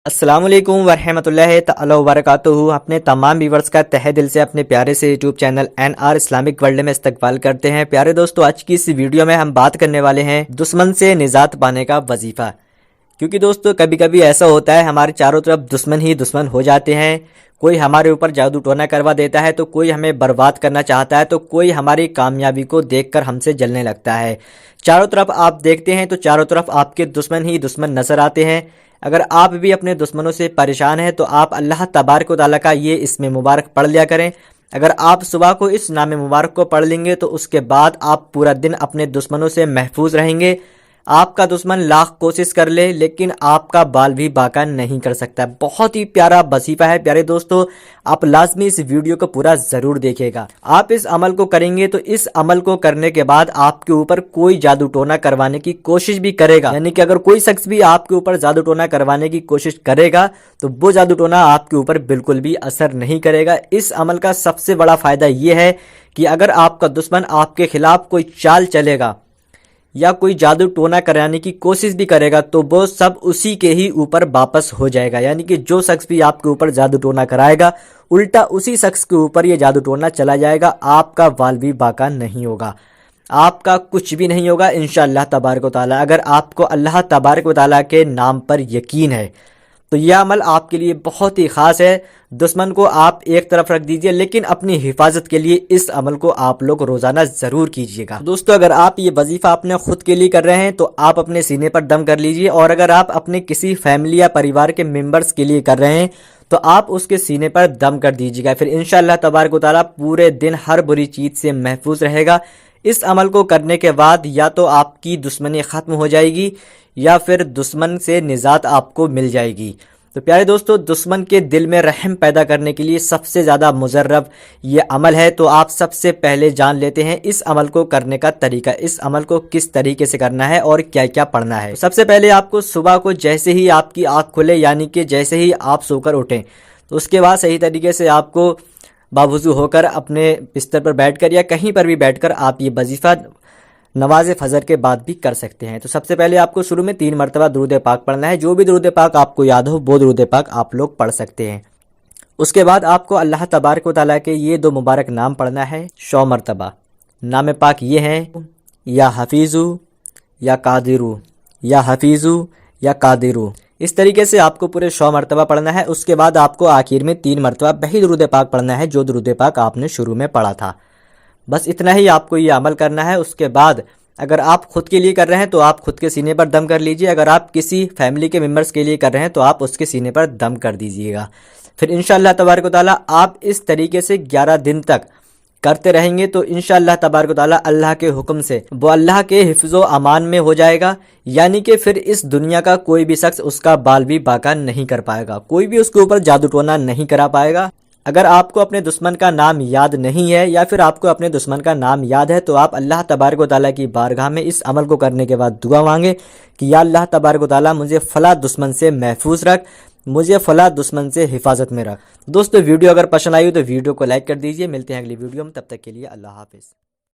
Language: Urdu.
السلام علیکم ورحمۃ اللہ تعالی وبرکاتہ۔ اپنے تمام ویورز کا تہہ دل سے اپنے پیارے سے YouTube channel NR Islamic world میں استقبال کرتے ہیں۔ پیارے دوستو، آج کی اس ویڈیو میں ہم بات کرنے والے ہیں دشمن سے نجات پانے کا وظیفہ۔ کیونکہ دوستو کبھی کبھی ایسا ہوتا ہے ہمارے چاروں طرف دشمن ہی دشمن ہو جاتے ہیں۔ کوئی ہمارے اوپر جادو ٹونا کروا دیتا ہے، تو کوئی ہمیں برباد کرنا چاہتا ہے، تو کوئی ہماری کامیابی کو دیکھ کر ہم سے جلنے لگتا ہے۔ چاروں طرف آپ دیکھتے ہیں تو چاروں طرف آپ کے دشمن ہی دشمن نظر آتے ہیں۔ اگر آپ بھی اپنے دشمنوں سے پریشان ہیں تو آپ اللہ تبارک و تعالیٰ کا یہ اسم مبارک پڑھ لیا کریں۔ اگر آپ صبح کو اس نام مبارک کو پڑھ لیں گے تو اس کے بعد آپ پورا دن اپنے دشمنوں سے محفوظ رہیں گے۔ آپ کا دشمن لاکھ کوشش کر لے لیکن آپ کا بال بھی باقا نہیں کر سکتا۔ بہت ہی پیارا وظیفہ ہے پیارے دوستو، آپ لازمی اس ویڈیو کو پورا ضرور دیکھے گا۔ آپ اس عمل کو کریں گے تو اس عمل کو کرنے کے بعد آپ کے اوپر کوئی جادو ٹونا کروانے کی کوشش بھی کرے گا، یعنی کہ اگر کوئی شخص بھی آپ کے اوپر جادو ٹونا کروانے کی کوشش کرے گا تو وہ جادو ٹونا آپ کے اوپر بالکل بھی اثر نہیں کرے گا۔ اس عمل کا سب سے بڑا فائدہ یہ ہے کہ اگر آپ کا دشمن آپ کے خلاف کوئی چال چلے گا یا کوئی جادو ٹونا کرانے کی کوشش بھی کرے گا تو وہ سب اسی کے ہی اوپر واپس ہو جائے گا، یعنی کہ جو شخص بھی آپ کے اوپر جادو ٹونا کرائے گا الٹا اسی شخص کے اوپر یہ جادو ٹونا چلا جائے گا۔ آپ کا وال بھی باقا نہیں ہوگا، آپ کا کچھ بھی نہیں ہوگا انشاءاللہ تبارک و تعالی۔ اگر آپ کو اللہ تبارک و تعالی کے نام پر یقین ہے تو یہ عمل آپ کے لیے بہت ہی خاص ہے۔ دشمن کو آپ ایک طرف رکھ دیجئے لیکن اپنی حفاظت کے لیے اس عمل کو آپ لوگ روزانہ ضرور کیجئے گا۔ دوستو اگر آپ یہ وظیفہ اپنے خود کے لیے کر رہے ہیں تو آپ اپنے سینے پر دم کر لیجئے، اور اگر آپ اپنے کسی فیملی یا پریوار کے ممبرز کے لیے کر رہے ہیں تو آپ اس کے سینے پر دم کر دیجئے گا۔ پھر انشاءاللہ تبارک و تعالی پورے دن ہر بری چیز سے محفوظ رہے گا۔ اس عمل کو کرنے کے بعد یا تو آپ کی دشمنی ختم ہو جائے گی یا پھر دشمن سے نجات آپ کو مل جائے گی۔ تو پیارے دوستو، دشمن کے دل میں رحم پیدا کرنے کے لیے سب سے زیادہ مجرب یہ عمل ہے، تو آپ سب سے پہلے جان لیتے ہیں اس عمل کو کرنے کا طریقہ، اس عمل کو کس طریقے سے کرنا ہے اور کیا کیا پڑھنا ہے۔ سب سے پہلے آپ کو صبح کو جیسے ہی آپ کی آنکھ کھلے، یعنی کہ جیسے ہی آپ سو کر اٹھیں، تو اس کے بعد صحیح طریقے سے آپ کو باوضو ہو کر اپنے بستر پر بیٹھ کر یا کہیں پر بھی بیٹھ کر آپ یہ وظیفہ نماز فجر کے بعد بھی کر سکتے ہیں۔ تو سب سے پہلے آپ کو شروع میں 3 مرتبہ درود پاک پڑھنا ہے۔ جو بھی درود پاک آپ کو یاد ہو وہ درود پاک آپ لوگ پڑھ سکتے ہیں۔ اس کے بعد آپ کو اللہ تبارک و تعالیٰ کے یہ 2 مبارک نام پڑھنا ہے 100 مرتبہ۔ نام پاک یہ ہیں یا حفیظو یا قادرو، یا حفیظو یا قادرو۔ اس طریقے سے آپ کو پورے 100 مرتبہ پڑھنا ہے۔ اس کے بعد آپ کو آخر میں 3 مرتبہ وہی درود پاک پڑھنا ہے جو درود پاک آپ نے شروع میں پڑھا تھا۔ بس اتنا ہی آپ کو یہ عمل کرنا ہے۔ اس کے بعد اگر آپ خود کے لیے کر رہے ہیں تو آپ خود کے سینے پر دم کر لیجئے، اگر آپ کسی فیملی کے ممبرز کے لیے کر رہے ہیں تو آپ اس کے سینے پر دم کر دیجئے گا۔ پھر انشاءاللہ تبارک و تعالیٰ آپ اس طریقے سے 11 دن تک کرتے رہیں گے تو انشاءاللہ تبارک و تعالیٰ اللہ کے حکم سے وہ اللہ کے حفظ و امان میں ہو جائے گا، یعنی کہ پھر اس دنیا کا کوئی بھی شخص اس کا بال بھی باقا نہیں کر پائے گا، کوئی بھی اس کے اوپر جادو ٹونا نہیں کرا پائے گا۔ اگر آپ کو اپنے دشمن کا نام یاد نہیں ہے یا پھر آپ کو اپنے دشمن کا نام یاد ہے تو آپ اللہ تبارک و تعالیٰ کی بارگاہ میں اس عمل کو کرنے کے بعد دعا مانگیں کہ یا اللہ تبارک و تعالیٰ مجھے فلاں دشمن سے محفوظ رکھ، مجھے فلاں دشمن سے حفاظت میں رکھ۔ دوستو ویڈیو اگر پسند آئی ہو تو ویڈیو کو لائک کر دیجئے۔ ملتے ہیں اگلی ویڈیو میں، تب تک کے لیے اللہ حافظ۔